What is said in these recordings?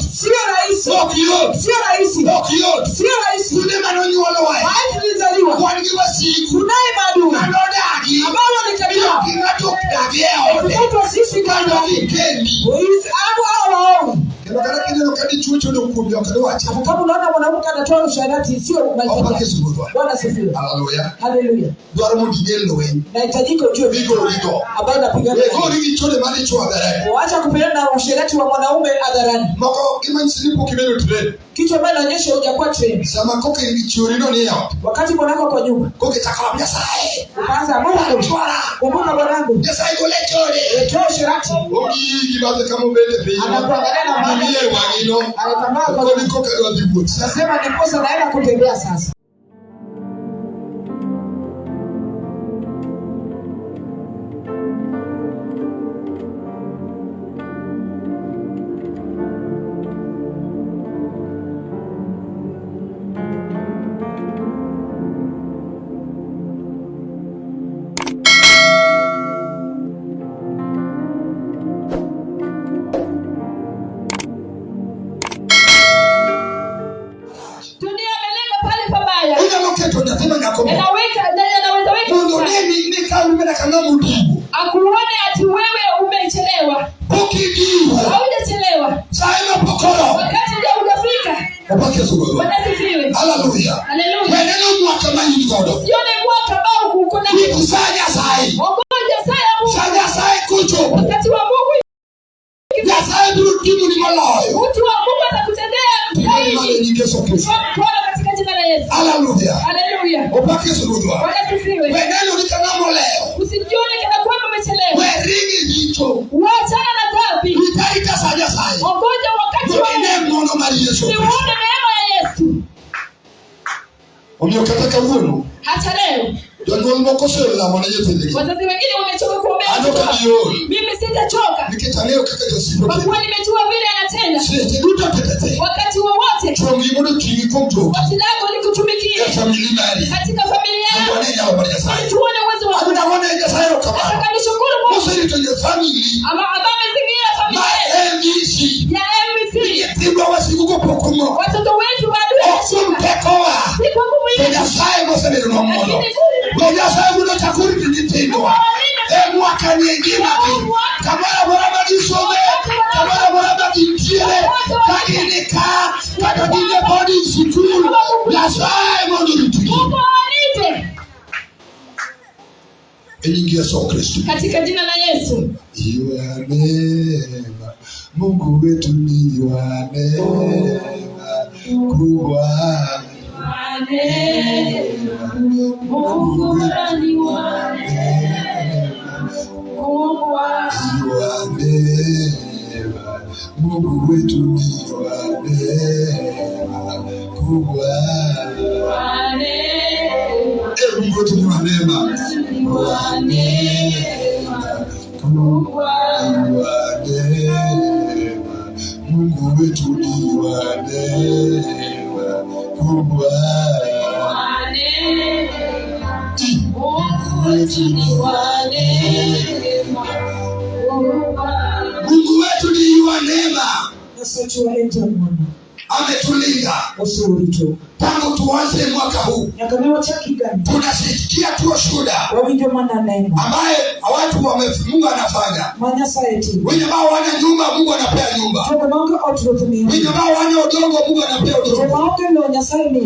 Sio rahisi. Sio rahisi. Sio rahisi. Kuna maneno wale. Hadi nilizaliwa. Waliwa siku. Kunaye maadui. Anodagi. Ambao ni tabia. Kwa sisi kama wikendi. Hao. Kana kijana kadi chucho ndio kumbia wacha. Kama unaona mwanamke anatoa usharati sio malkia. Bwana sifiwe. Haleluya. Haleluya. Duara mudingelo wewe. Nahitajika ujue vigo. Habari napigana. Wewe ni chole mali chwa hadharani. Waacha kupenda usharati wa mwanaume hadharani. Mako imani silipo kimeno trend. Kitu ambacho inaonyesha hujakuwa trend. Sama koke ni chorino ni yao. Wakati mwanako kwa nyumba. Koke takala myasae. Kwanza Mungu chwara. Kumbuka bwanangu. Myasae gole chole. Toa usharati. Ogi kibaze kama mbele pia. Anakuangalia na mwanamke wangino. Anatamaka kwa niko kwa vivu. Nasema nikosa naenda kutembea sasa. Akuone ati wewe umechelewa. Ukidiwa. Haujachelewa. Saima pokoro. Wakati ndio hujafika. Wapake sura. Wanasifiwe. Haleluya. Haleluya. Weneno mwaka mali ngodo. Sione mwaka ambao uko na kusanya sai. Ngoja Mungu. Sanya sai kucho. Wakati wa Mungu. Sai durudimu ni malayo. Mtu wa Mungu atakutendea zaidi. Katika jina la Yesu. Haleluya. Haleluya. Wapake sura. Wanasifiwe. Weneno ni kama leo. Usijione kana kwamba umechelewa. Werini hicho. Waachana na dhambi. Itaita sanya sai. Ngoja wakati wa neema na Yesu. Nione neema ya Yesu. Uliokataka uono. Hata leo. Ndio mkosela mwana yetu ndege. Wazazi wengine wamechoka kuombea. Mimi sijachoka. Nikitaneo kaka Yesu. Kwa kuwa nimejua vile anatenda. Wakati wowote. Tuongimuno kingikomjo. Wakati lako likutumikie. Katika familia yako. Tuone uwezo wako. Nataka nishukuru Mungu. Ama amezingira familia. Ya MBC. Watoto wetu bado siku mwaka nyingine kamara bora badisome kamara bora badintiere kaginika kadodine body school la sai modulity elingia so Kristo katika jina la Yesu. Iwe neema Mungu wetu ni wa neema kubwa. Mungu wetu ni wa neema kubwa. Mungu wetu ni wa neema kubwa. Mungu wetu ni wa neema. Mungu wetu ni wa neema kubwa. Mungu wetu ni wa neema kubwa. Mungu wetu ni wa neema. Ametulinda tangu tuanze mwaka huu. Tunasikia tu shuhuda ambaye watu Mungu anafanya. Wenye ambao wana nyumba Mungu anapea nyumba. Wenye ambao wana udongo Mungu anapea udongo.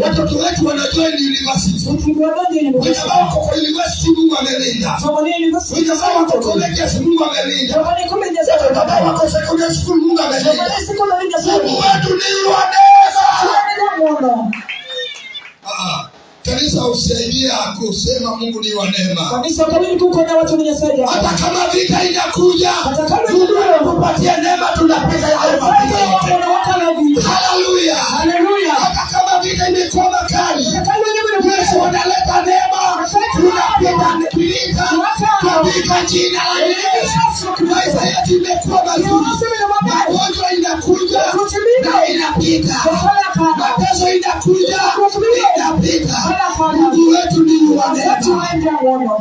Watoto wetu wanajoin university. Wenye ambao wako kwa university Mungu amelinda. Wenye ambao wako college Mungu amelinda. Wenye ambao wako secondary school Mungu amelinda. Mungu wetu ni wa neema. Kanisa usaidia kusema Mungu ni wa neema. Kanisa kwa nini kuko na watu wanasaidia? Hata kama vita inakuja, Mungu anakupatia neema tunapita hayo mapito. Haleluya. Haleluya. Hata kama vita imekuwa kali, Yesu analeta neema tunapita katika jina la Yesu. Maisha yetu imekuwa mazuri. Magonjwa inakuja na inapita. Mateso inakuja inapita. Mungu wetu ni wa neema.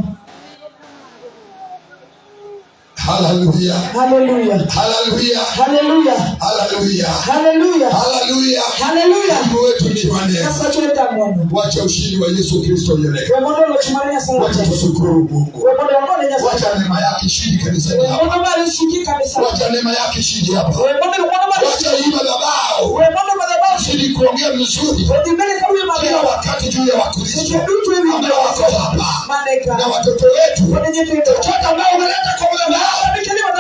Hallelujah. Hallelujah. Hallelujah. Hallelujah. Hallelujah. Hallelujah. Hallelujah. Hallelujah. Mungu wetu ni wa neema. Sasa tuweka mwana. Wacha ushindi wa Yesu Kristo uelekee. Wamondolo chumania sana. Wacha tushukuru Mungu. Wamondolo nyasa. Wacha neema yake ishinde kanisani hapa. Wamondolo ishinde kanisani. Wacha neema yake ishinde hapa. Wamondolo wacha hii madhabahu. Wamondolo madhabahu Ishinde kuongea vizuri. Wajibele kama madhabahu. Kila wakati juu ya Wakristo. Ambao wako hapa. Maneka. Na watoto wetu. Chochote ambao umeleta kwa madhabahu.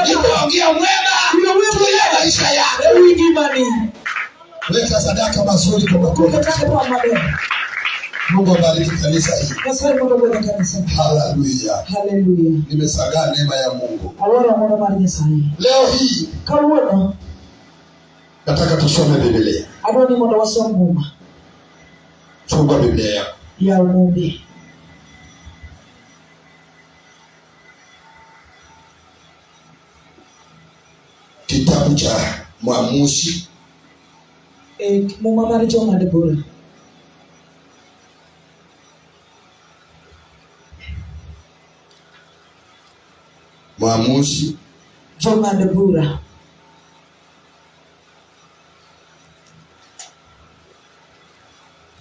Nitaongea mwema. Juu ya maisha yako. Leta sadaka mazuri kwa makofi. Mungu abariki kanisa hili. Hallelujah. Hallelujah. Nimesagaa neema ya Mungu. Leo hii nataka tusome Biblia. Fungua Biblia yako. Ya Mungu. Kitabu cha Mwamuzi. Mumamari Joma Debora. Mwamuzi Joma Debora.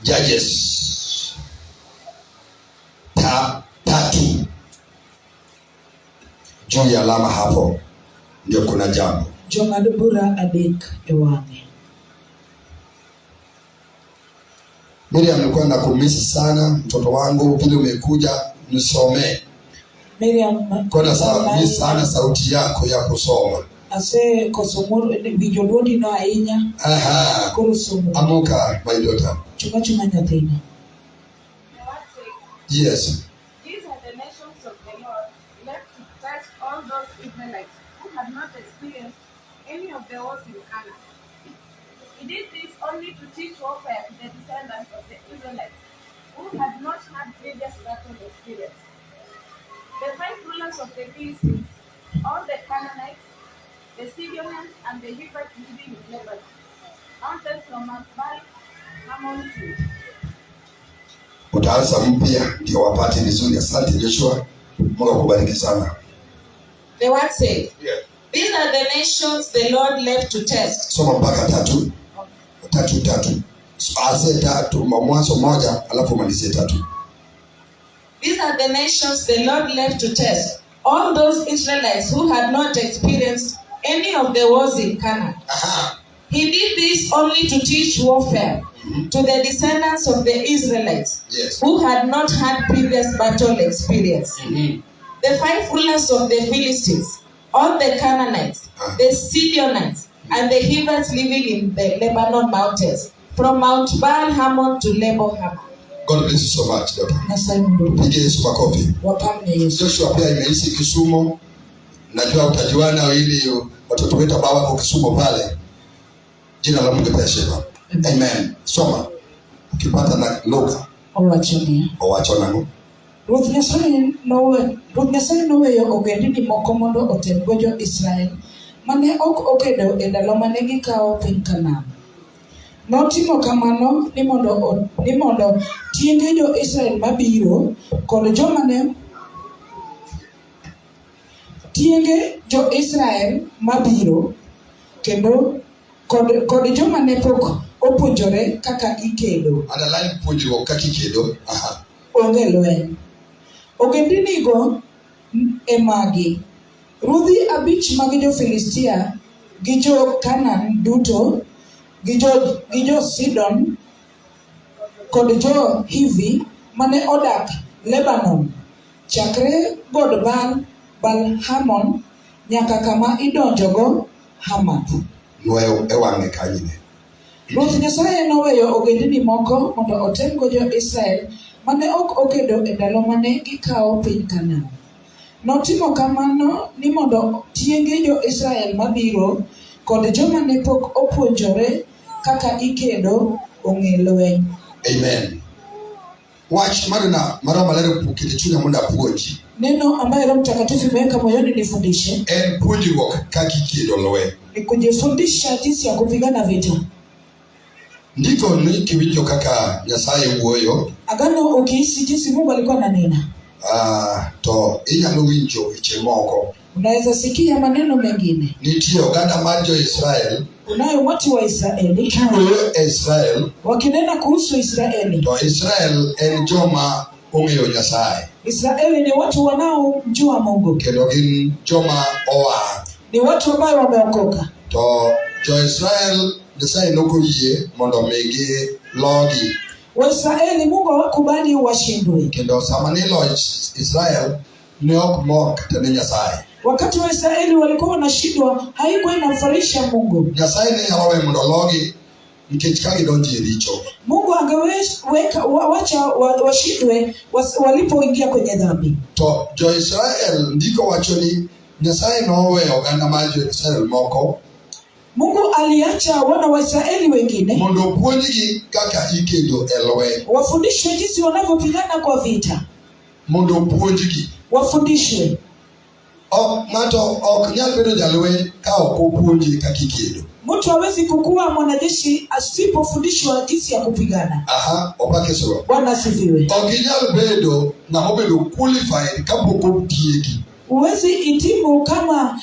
Judges. Tatu. Juu ya alama hapo ndio kuna jambo. Joma Debora adek ewange. Miriam alikuwa nakumisi sana mtoto wangu vile umekuja nisome. Miriam kwa sababu sana sauti yako ya kusoma. Ase kosomoro vijolodi na ainya. Aha. Kurusumu. Amuka my daughter. Chuma nyathina. Yes. These are the nations of the Lord left to test all those Israelites who had not experienced any of the wars in Canaan. He did this only to teach warfare to the descendants of the Israelites who had not had previous battle experience. The 5 rulers of the Philistines, all the Canaanites, the Sidonians, and the Hivites living in Lebanon, mounted from Mount Baal, Ammon to. Utaanza mpya ndio wapate vizuri. Asante Joshua. Mungu akubariki sana. The word says, Yeah. These are the nations the Lord left to test. Soma mpaka 3. 3. Ase 3 mwanzo 1 alafu malizie 3. These are the nations the Lord left to test all those Israelites who had not experienced any of the wars in Canaan. He did this only to teach warfare to the descendants of the Israelites who had not had previous battle experience. The 5 rulers of the Philistines, all the Canaanites, the Sidonians, and the Hivites living in the Lebanon mountains, from Mount Baal Hamon to Lebo Hamath. God bless you so much, Doctor. Pige Yesu makofi. Joshua pia imeishi Kisumu. Najua utajuana ili watoto wetu ambao wako Kisumu pale. Jina la Mungu lipewe. Amen. Soma. Ukipata na Luka. Owachona ngo. Ruth Nyasaye noweyo ogendini moko mondo otemgo jo Israel mane ok okedo e ndalo mane gikawo piny Kanaan. Notimo kamano ni mondo tienge jo Israel mabiro kod joma ne tienge jo Israel mabiro kendo kod joma ne pok opuonjore kaka ikedo. Underline puonjruok kaka ikedo. Onge lweny. Ogendinigo e magi. Rudhi 5 mag jo Filistia gi jo Canaan duto gi jo Sidon kod jo Hivi mane odak Lebanon chakre god Baal Hamon nyaka kama idonjogo Hamath. Nueyo ewange kanyine. Ruth Nyasaye noweyo ogendini moko mondo otemgo jo Israel mane ok okedo e ndalo mane gikawo piny Kanaan. Notimo kamano ni mondo tienge jo Israel mabiro kod joma ne pok opuonjore kaka ikedo ong'e lweny. Amen. Watch marina malere kilichunya muda puonji. Neno ambayo Roho Mtakatifu imeweka moyoni nifundishe. Puonjruok kaka ikedo lweny. Ni kujifundisha jinsi ya kupigana vita. Ndiko nikiwinjo kaka Nyasaye wuoyo. Agano ukihisi jinsi Mungu alikuwa ananena. To inyalo winjo weche moko. Unaweza sikia maneno mengine. Nitie oganda mar jo-Israel. Unayo watu wa Israeli. Kiwuoyo Israel. Wakinena kuhusu Israeli. To Israel en joma ong'eyo Nyasaye. Israeli ni watu wanaomjua Mungu. Kendo gin joma owang'. Ni watu ambao wameokoka. To jo-Israel Nyasaye nokoyie mondo migi logi. Waisraeli Mungu hawakubali washindwe. Kendo sama nilo Israel ne ok mor kata ne Nyasaye. Wakati wa Israeli walikuwa wanashindwa, haikuwa inamfurahisha Mungu. Nyasaye ne nyalo weyo mondo logi nikech ka gidonjo e richo. Mungu angeweka wacha washindwe walipoingia kwenye dhambi. To jo-Israel ndiko wacho ni Nyasaye noweyo oganda mar jo-Israel moko. Mungu aliacha wana wa Israeli wengine mondo puonjgi kaka ikedo e lweny. Wafundishwe jinsi wanavyopigana kwa vita. Mondo puonjgi. Wafundishwe. Ng'ato ok nyal bedo jalweny ka ok opuonji kaka ikedo. Mtu hawezi kukuwa mwanajeshi asipofundishwa jinsi ya kupigana. Opake sura. Bwana asifiwe. Ok nyal bedo na obedo qualified kapok otiegi. Uwezi itimu kama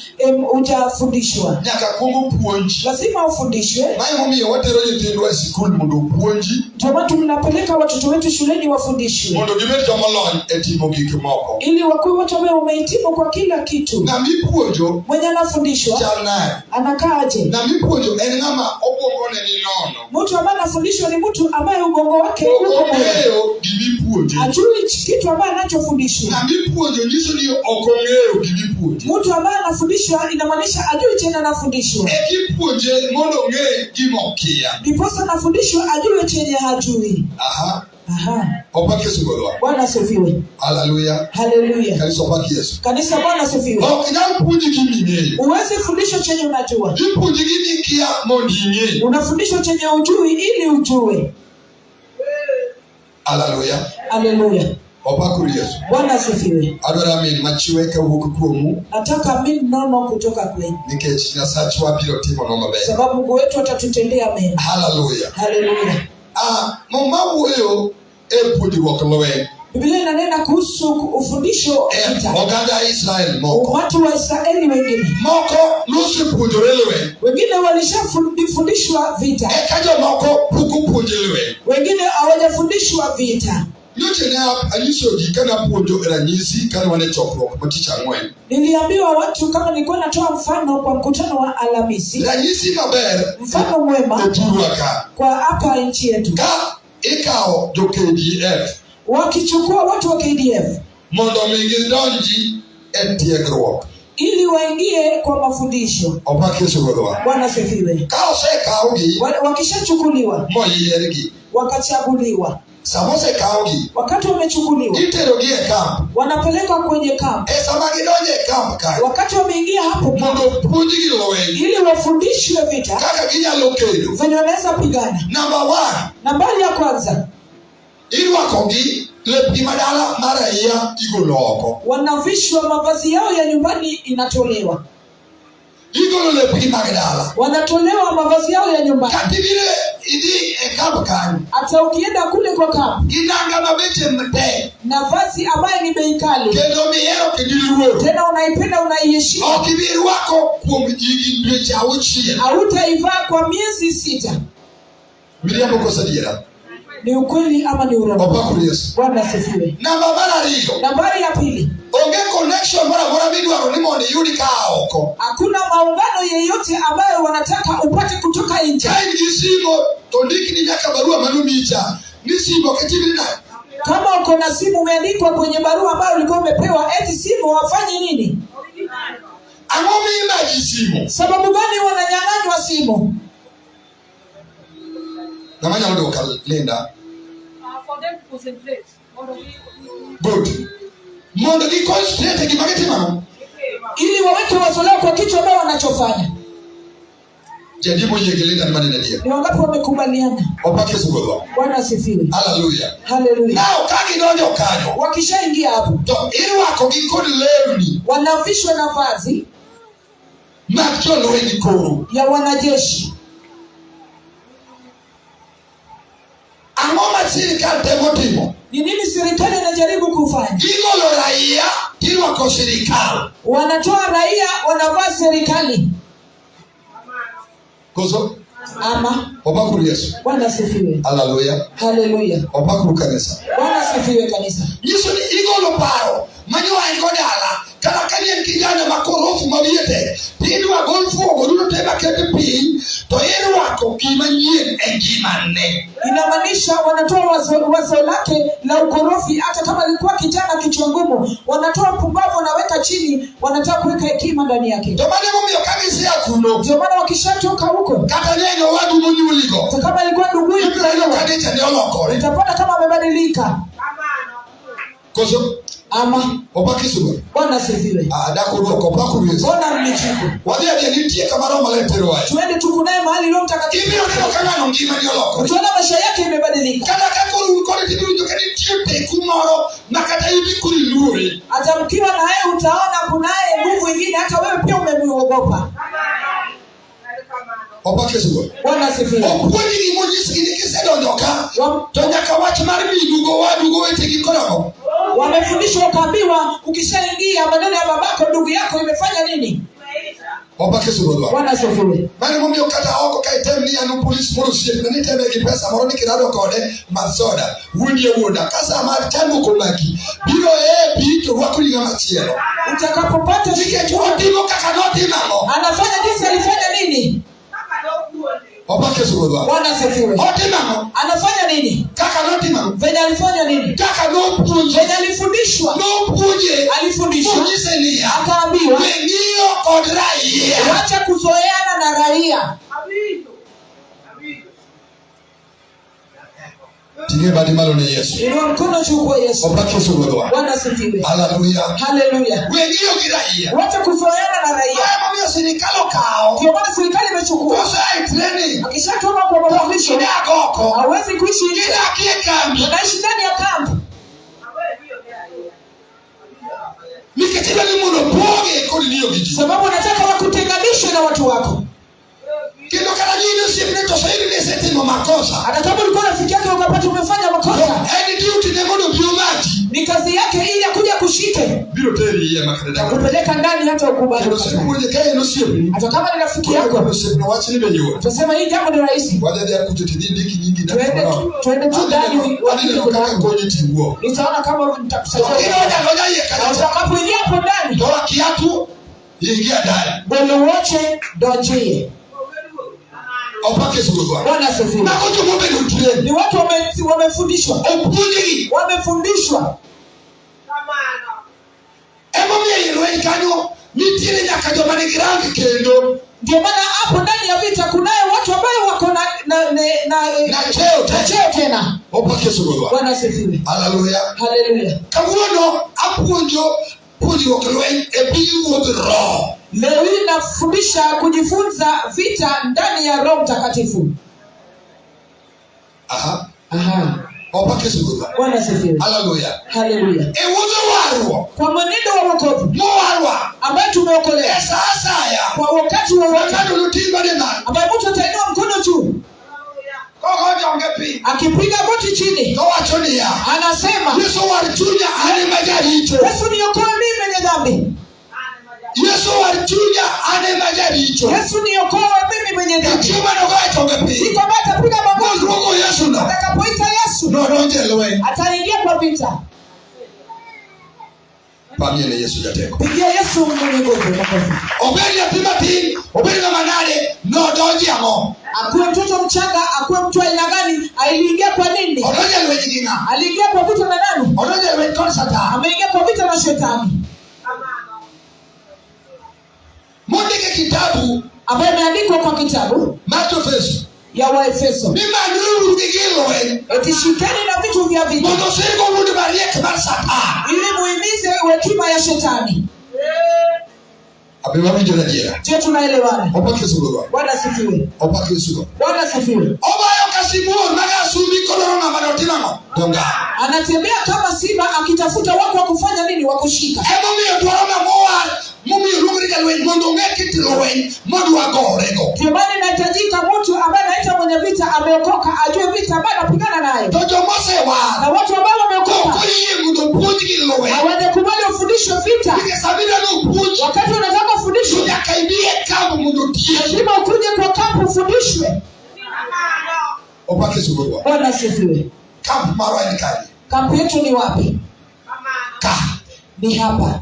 hujafundishwa. Nyaka kuongo puonji. Lazima ufundishwe. Mae momiyo watero nyithindwa e sikul mondo puonji. Ndio maana tunapeleka watoto wetu shuleni wafundishwe. Mondo gibed joma lony e timo gik moko. Ili wakuwe watu ambao wamehitimu kwa kila kitu. Na mipuonjo. Mwenye anafundishwa. Chal naye. Anakaaje? Na mipuonjo en ng'ama obwongone ni nono. Mtu ambaye anafundishwa ni mtu ambaye ubongo wake uko ong'eyo gimipuonjo. Ajui kitu ambaye anachofundishwa. Na mipuonjo nyiso ni ok ong'eyo gimipuonjo. Mtu ambaye anafundishwa inamaanisha ajui tena anafundishwa. Kipuonje mondo ong'e gimokia. Ndiposa anafundishwa ajue chenye hajui. Opake Yesu Bwana. Bwana asifiwe. Haleluya. Haleluya. Kanisa opake Yesu. Kanisa Bwana asifiwe. Ok nyal puonji giming'eyo. Uwezi fundishwa chenye unajua. Ipuonji gimikia mondo ing'e. Unafundishwa chenye ujui ili ujue. Haleluya. Haleluya. Opakuru Yesu. Bwana asifiwe. Adwaro amin machiwe ka wuok kuomu. Nataka amin nono kutoka kwenu. Nikech Nyasachwa biro timo no maber. Sababu Mungu wetu atatutendea mema. Haleluya. Haleluya. Mama wuoyo e puonjruok lweny. Biblia inanena kuhusu ufundisho vita. Oganda Israel moko. Watu wa Israeli wengine. Moko nosepuonjore lweny. Wengine walishafundishwa vita. Eka jomoko pok opuonje lweny. Wengine hawajafundishwa vita. Nyote ne anyisoji kana puonjo ranyisi kana wane chokruok matich ang'wen. Niliambiwa watu kama nilikuwa natoa mfano kwa mkutano wa Alhamisi. Ranyisi maber. Mfano mwema. Kwa hapa nchi yetu. Ka ikawo jo KDF. Wakichukua watu wa KDF. Mondo gidonji e tiegruok. Ili waingie kwa mafundisho. Opake Yesu Bwana. Bwana asifiwe. Ka osekawgi. Wakishachukuliwa. Moyiergi. Wakachaguliwa. Samose kaugi. Wakati wamechukuliwa. Iterogi e kamp. Wanapelekwa kwenye kamp. Sama gidonje e kamp kai. Wakati wameingia hapo. Mondo puonjgi lweny. Ili wafundishwe vita. Kaka ginyalo kedo. Venye wanaweza pigana. Number 1. Nambari ya kwanza. Irwakogi lepgi madala mara iya igolo oko. Wanavishwa mavazi yao ya nyumbani inatolewa. Igolo lepgi magdala. Wanatolewa mavazi yao ya nyumbani. Katibire idi e kamp kanyo. Hata ukienda kule kwa kamp. Ginanga mabeche mte. Na vazi ambaye ni bei kali. Kendo mihero kediluo. Tena unaipenda unaiheshimu. Okibiri wako kuom jigi dweche auchiel. Hautaivaa kwa miezi 6. Miriambo kosa diera. Ni ukweli ama ni urongo? Opakuru Yesu. Bwana asifiwe. Namba ariyo. Nambari ya pili. Onge connection mara mora midwaro ni mondo yudi ka oko. Hakuna maungano yeyote ambayo wanataka upate kutoka nje. Kain gi simo to ndikni nyaka barua manumicha. Ni simo ketibiri na. Kama uko na simu umeandikwa kwenye barua ambayo ulikuwa umepewa eti simu wafanye nini? Ang'o mimaji simo? Sababu gani wananyang'anywa simu? Namanya ndo kalenda. For them to concentrate. Good. Mondo gi concentrate gi mageti mano. Ili waweke wazo lao kwa kitu ambao wanachofanya. Jadi mwenye gelenda ni maneno dia. Ni wangapi wamekubaliana? Opake Yesu Bwana. Bwana asifiwe. Hallelujah. Hallelujah. Nao kagi donjo kanyo. Wakishaingia hapo. To ili wako gi kod lewni. Wanavishwa na vazi. Macho lweni koro. Ya wanajeshi. Ang'o ma sirikal temo timo? Ni nini serikali inajaribu kufanya? Igolo raia irwako serikali. Wanatoa raia wanavaa serikali. Kozo? Ama. Obakuru Yesu. Bwana asifiwe. Hallelujah. Hallelujah. Obakuru kanisa. Bwana asifiwe kanisa. Yesu ni igolo paro. Manyo aingodala. Karakani kijana makorofu mawiyete. Pindu wa golfu ogoduno tema kete pin. Toyeru wako kimanyien engimane. Inamaanisha wanatoa wazo lake la ukorofi, hata kama alikuwa kijana kichwa ngumu, wanatoa pumbavu wanaweka chini, wanataka kuweka hekima ndani yake. Ndio maana mumio kanisa kuno. Ndio maana wakishatoka huko, kata neno wadu munyuligo. hata kama alikuwa ndugu yake kanisa ni olokore. utapata kama amebadilika. Kozo? Ama. Obakisugo. Bwana asifiwe. Adakuru obakuru Yesu. Bwana mnichiko. Wadi nitie kama roho maletero wae. Tuende tukunaye mahali Roho Mtakatifu. Hivi ndio kana ngima ni olokore. Tuona maisha yake imebadilika. Kada kakuru ukore tibi unjo kani tie kumoro nakata hivi kuri lure. Hata mkiwa na yeye utaona kunaye nguvu nyingine, hata wewe pia umemuogopa. Obakisugo. Bwana asifiwe. Okwani ni mojisi ni kisedo ndoka. Tonya kawachi marbi dugo wadugo wete kikorako. Wamefundishwa ukaambiwa ukishaingia maneno ya babako ndugu yako imefanya nini? Obakisugo. Bwana asifiwe. Mani mumio kata hoko kaitem ni anu police murusi na niteme kipesa moroni kirado kode masoda. Wundie wunda kasa maritamu kumaki. Biro bito wakulinga machielo. Utakapopata Jike chuotimo kakanoti mamo. anafanya jinsi alifanya nini? Obakisugo. Bwana asifiwe. Oti mamo. Anafanya nini? Kakanoti mamo. Venye alifanya nini? Kaka no punje. Venye alifundishwa. No punje. Alifundishwa. Punje ni ya. Akaambiwa. Wengio kodraia. Wacha kuzoeana na raia. Tige badi malo ni Yesu. Inua mkono chukua Yesu. Obakisugo. Bwana asifiwe. Hallelujah. Hallelujah. Wengio kiraia. Wacha kuzoeana na raia. Mami ya serikali kao. Kwa maana serikali imechukua. Kosa training. Akishatuma kwa mafundisho, Kida goko. hawezi kuishi nje. Kida kiekambi. Anaishi ndani ya kambi. Miketiba ni muno boge kodi niyo giji. Sababu nataka wakutenganishe na watu wako. Kino kana nini sipreto saidi ni seti mo makosa. Hata kama ulikuwa rafiki yake ukapata umefanya makosa, Any duty ne mono biomaji. ni kazi yake ili akuja kushike. Biro teri ya makanada. Kupeleka ndani hata ukubali. Kino sipoje kae no sipi. Hata kama ni rafiki Kwa yako, no sipi na wachi ni benyo. utasema hii jambo ni rahisi. Wale ya kututidi ndiki nyingi na. Twende tu ndani Wale kuna kwenye tibuo. nitaona kama nitakusaidia. Kino ngoja ye Na kana. utakapoingia hapo ndani, Toa kiatu ingia ndani. Dholuo dojie. Obakisugo. Bwana asifiwe. Na kojo mombe no train. Ni watu wamefundishwa. Opunji. Wamefundishwa. Mami LWENY kanyo nitire nyakajo manigirangi kendo. Ndio maana hapo ndani ya vita kunaye watu ambao wako na cheo tena. Obakisugo. Bwana asifiwe. Hallelujah. Hallelujah. Kawuono apuonjo puonjruok LWENY e piny wuodh roho. Leo hii nafundisha kujifunza vita ndani ya Roho Mtakatifu. Aha. Obakisugo. Bwana asifiwe. Hallelujah. Hallelujah. E wuodh warruok. Kwa mwenendo wa wokovu Mowarwa. ambaye tumeokolewa Esa asaya. kwa wakati wa wote, Wakati lutimba ni man. ambaye mtu atainua mkono juu Kogo jonge pi. akipiga goti chini, Towacho niya. anasema Yesu war chunya ane majaricho. Yesu niokoe mimi mwenye dhambi. Yesu war chunya ane majaricho. Yesu niokoe mimi mwenye dhambi. Chuma nogoe jonge pi. Si kwamba atapiga magoti. Rogo Yesu na. Atakapoita Yesu, Nodonje LWENY. ataingia kwa vita. Pamie ne Yesu jateko. Pigia Yesu mwenye nguvu makofi. Obedi atima tin. Obedi na manade. Nodonje amo. Akuwe mtoto mchanga, akuwe mtu aina gani, aliingia kwa nini? Odonje LWENY gina. Aliingia kwa vita na nani? Odonje LWENY kon sata. Ameingia kwa vita na shetani. Mondike kitabu. Ambaye imeandikwa kwa kitabu Matofeso. ya Waefeso. Mima nuru gigi LWENY. Eti shikeni na vitu vya vita Mondo sirgo wudu bariek bar sata. ili muhimize hekima ya shetani. Abema winjo na jera. Je, tunaelewana? Obakisugo. Bwana asifiwe. Obakisugo. Bwana asifiwe. Obayo kasibuo maga asumi koloro na madotimamo. Donga. Anatembea kama simba akitafuta wako wa kufanya nini, wa kushika. Emo miyo dwarona mowar. Mumiyo lugriga LWENY mondo ngekiti LWENY modu agorego. Ndio maana inahitajika mtu ambaye anaita mwenye vita ameokoka, ajue vita ambayo anapigana naye. Tojo mose wa. Na watu ambao wameokoka mondo tie. Lazima ukuje kwa kampu ufundishwe. Opake sugurwa. Bwana asifiwe. Kampu marwa ni kali. Kampu yetu ni wapi? Ni hapa.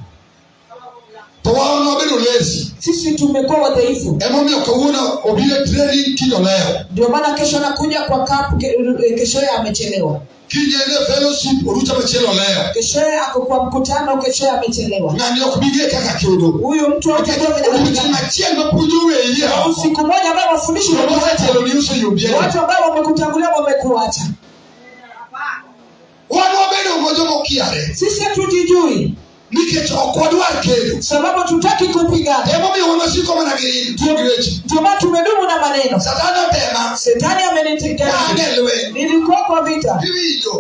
Tawaona bado lezi. Sisi tumekuwa wadhaifu. Mimi ukaona obile training kilo leo. Ndio maana kesho anakuja kwa kampu, kesho amechelewa. Kijana fellowship urucha machelo leo. Kesho ako kwa mkutano, kesho amechelewa. Nani akupigie kaka kidogo. Huyo mtu atajua vile machelo mapujue yeye. Siku moja ambao wafundishi watu ambao wamekutangulia wamekuacha. Wanaobeno mmoja mokiare. Sisi hatujijui. Nikecho kodwa kedo. Sababu tutaki kupigana. Mimi wanashika managiri. Ndio maana tumedumu na maneno. Shetani amenitegea. Nilikuwa kwa vita.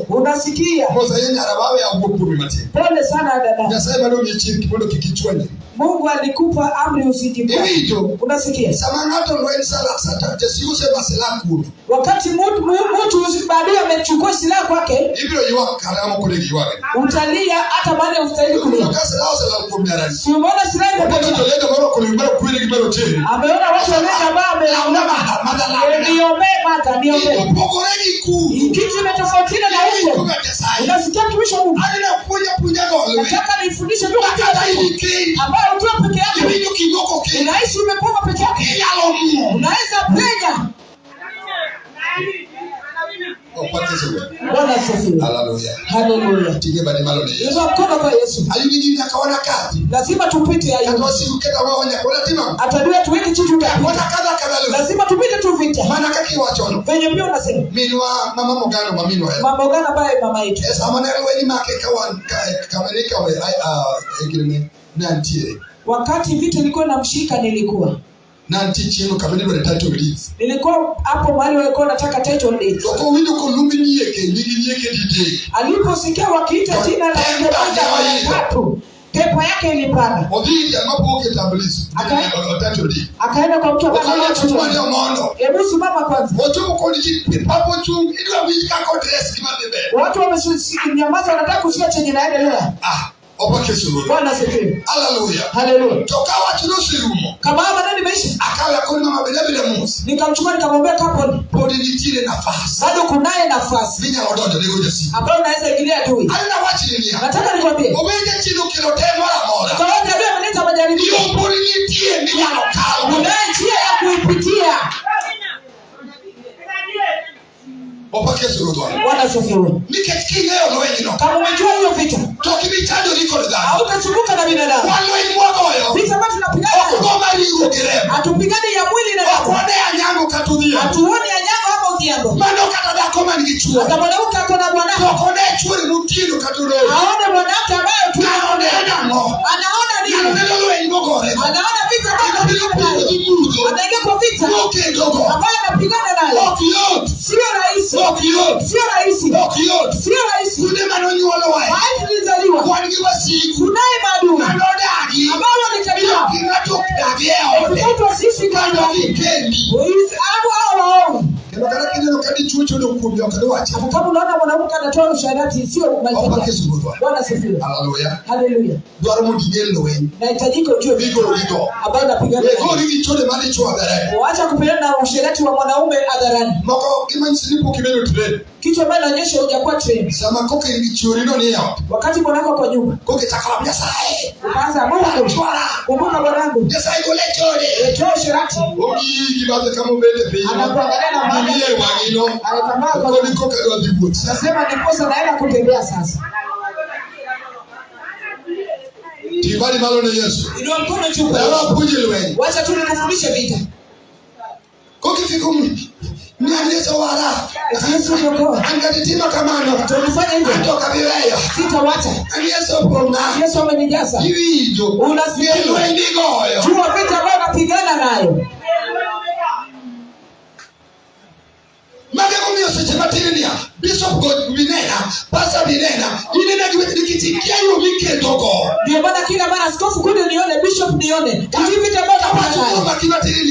Unasikia? Pole sana dada. Mungu alikupa amri usijibu. Unasikia? Wakati mtu baadaye amechukua silaha kwake, utalia hata baada ya ustahili kulia. Si umeona silaha imepotea? Ameona watu ambao niombe. Kitu kinatofautiana na huko. Unasikia mtumishi wa Mungu? Nataka nifundishe tu ambao ukiwa peke yako. Unaishi umekuwa peke yako. Unaweza penya. Bwana asifiwe. Haleluya. Tigeba ni malo ni Yesu. Ndio mkono kwa Yesu. Alibidi akaona kazi. Lazima tupite hayo. Ndio siku kenda wao wanyakula tima. Atadua tuweke kitu cha. Wana kaza. Lazima tupite tu vita. Maana kaki wachono. Venye mbio unasema. Minwa mama Mogano mamino hayo. Mama Mogano bae mama yetu. Esa maana LWENY make kawan kamerika we ekilime nantie. Wakati vita ilikuwa inamshika nilikuwa. Nanti chino kameni wale title deeds. Nilikuwa hapo mahali walikuwa wanataka title deeds. Wako winyo ko lumbi nyeke dide. Aliposikia wakiita jina la tatu, pepa yake ilipanda. Odhidi amapo kitambulisho. Title deed. Akaenda kwa mtu akachukua mondo. Hebu simama kwanza. Watu mko ni hapo tu ili wabika kwa dress kama bebe. Watu wamesinyamaza wanataka kusikia chenye naendelea. Bwana asifiwe. Haleluya. Tokawa chinusirumo. Kama maneno imeisha. Akawa yakoni mama bila Musa. Nikamchukua nikamwambia kaponi. Podi nitile nafasi. Bado kunaye nafasi. Vinya ododo lego jasi. Ambao unaweza ingilia adui. Alina wachi nilia. Nataka nikwambie. Obeje chino kilote mora. Kwa sababu adui ameleta majaribio. Hiyo podi nitie bila lokalo. Unaye njia ya kuipitia. Opake surudwa. Bwana asifiwe. Niketiki leo LWENY no. Kama umejua hiyo vita. Toki bitado liko ndani. Hautasumbuka na binadamu. LWENY mwagoyo. Vita ambayo tunapigana. Okugoma ligo gerema. Hatupigani ya mwili na roho. Okone anyango katudia. Hatuoni anyango hapo ukiambo. Mano katada koma nikichua. Kama mwanamke akona bwana. Okone churi mutindo katuro. Aone mwanamke ambaye tunaona anyango. Anaona nini? Anaona LWENY mogore. Anaona vita kama vile. Anaingia kwa vita. Okay dogo. Ambaye anapigana naye. Sio rahisi. Sio rahisi. Sio rahisi. Kuna manonyo wala wae. Wae tulizaliwa. Wanigiwa siku. Kunaye maadui. Manodagi. Ambao ni tabia. Kwa sisi kama weekend. Hao. Kama kana kijana kadi chucho ndio kumbia kadwacha. Kama unaona mwanamke anatoa usharati sio maisha. Bwana asifiwe. Haleluya. Haleluya. Duaro mudingelo LWENY. Nahitajika ujue vigo. Habari napigana. Wewe ni chole mali chwa hadharani. Waacha kupigana na usharati wa mwanaume hadharani. Moko imani silipo kimeno trend. Kitu ambacho inaonyesha hujakuwa trained. Sama koke ni chorino ni yao. Wakati mwanako kwa nyumba. Koke takala pesa. Ukaanza Mungu. Kumbuka mwanangu. Pesa iko lechole. Toa usharati. Ogi kibaze kama mbele pia. Anakuangalia na mama. Ndiye wangino. Anatamaka kwa niko kwa vibu. Nasema nikosa naenda kutembea sasa. Tibali malo na Yesu. Ndio mkono chukua. Dawa puje LWENY. Wacha tu nikufundishe vita. Koke fikumu. Niandezo wala. Yesu yuko. Angalitima kamano. Tulifanya hivyo. Toka bilaya. Sitawacha. Yesu ponga. Yesu amenijaza. Hiyo. Unasikia LWENY goyo. Jua vita ambayo napigana nayo. Magego mio seche matirinia. Bishop God binena, pastor binena. Inena nikitikia hiyo wiki dogo. Ndio maana kila mara askofu kuja nione, bishop nione. Hivi vita ambayo napigana nayo.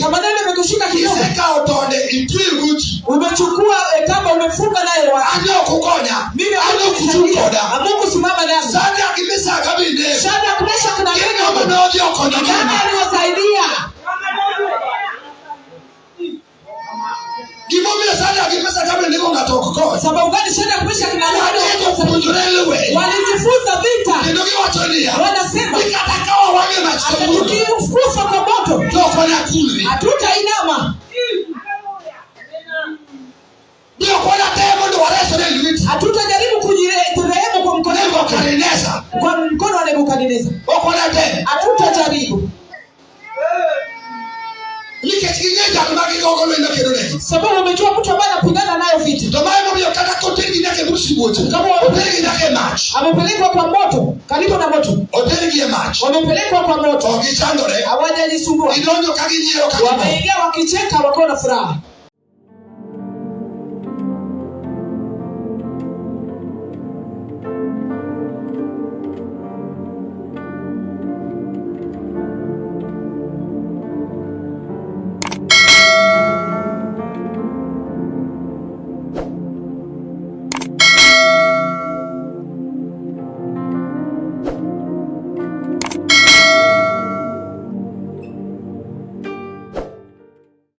Kama nani amekushika kidogo. Seka otonde itwi ruchi. Umechukua kama umefunga naye wa. Anyo kukonya. Mimi kuchukoda. Mungu simama nasi. Sada kimesa kabinde. Sada kunesha kuna neno. Kama ndio konya. Kama aliwasaidia. Sababu gani shida kuisha kina walijifunza vita. Wanasema tukifufa kwa moto hatutainama. Hatutajaribu kujirehemu kwa mkono wa Nebukadneza. Hatutajaribu. Sababu umejua mtu ambaye anapigana nayo vita. Amepelekwa kwa moto, karibu na moto. Wamepelekwa kwa moto. Hawajajisumbua. Wameingia wakicheka wako na furaha.